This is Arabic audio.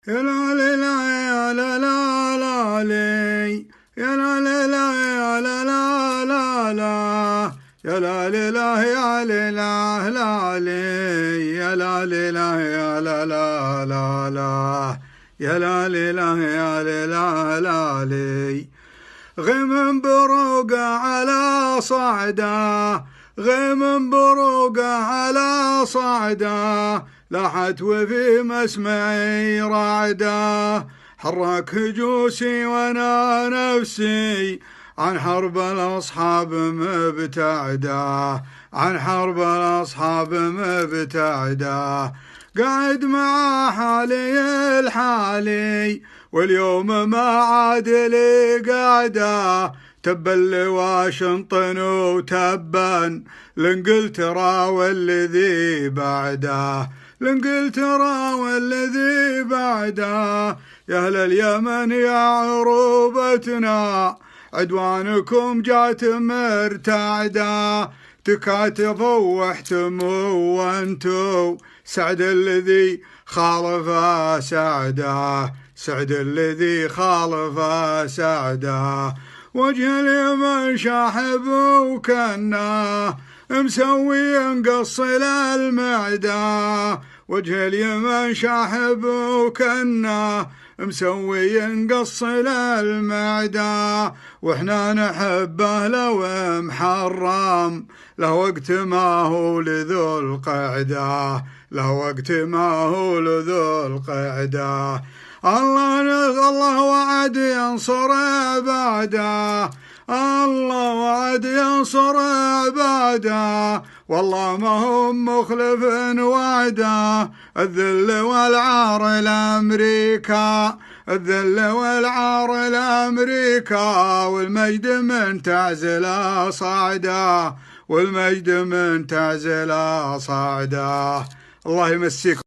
يا لا لا لا يا لا لا لا لي، يا لا لا لا يا لا لا لا لا، يا لا لا لا يا لا لا لا لي، يا لا لا لا يا لا لا لا لا، يا لا لا لا يا لا لا لا لي. غيم بروقه على صعده، غيم بروقه على صعده، لاحت وفي مسمعي رعده، حرك هجوسي وانا نفسي عن حرب الاصحاب مبتعده، عن حرب الاصحاب مبتعده. قاعد مع حالي الحالي واليوم ما عاد لي قعده، تبا لواشنطن وتبا لانجلترا والذي بعده، لانجلترا والذي بعده. يا اهل اليمن يا عروبتنا عدوانكم جات مرتعده، تكاتفوا واحتموا وانتو سعد الذي خالف سعده، سعد الذي خالف سعده. وجه اليمن شاحب وكناه مسوي انقص المعده، وجه اليمن شاحب وكناه مسوي انقص المعده. واحنا نحبه لو محرم له وقت ما هو لذو القعده، له وقت ما هو لذو القعده. الله وعد ينصر عباده، الله وعد ينصر عباده، والله ما هم مخلف وعده. الذل والعار لأمريكا، الذل والعار لأمريكا، والمجد من تعزل صعده، والمجد من تعزل صعده. الله يمسيكم.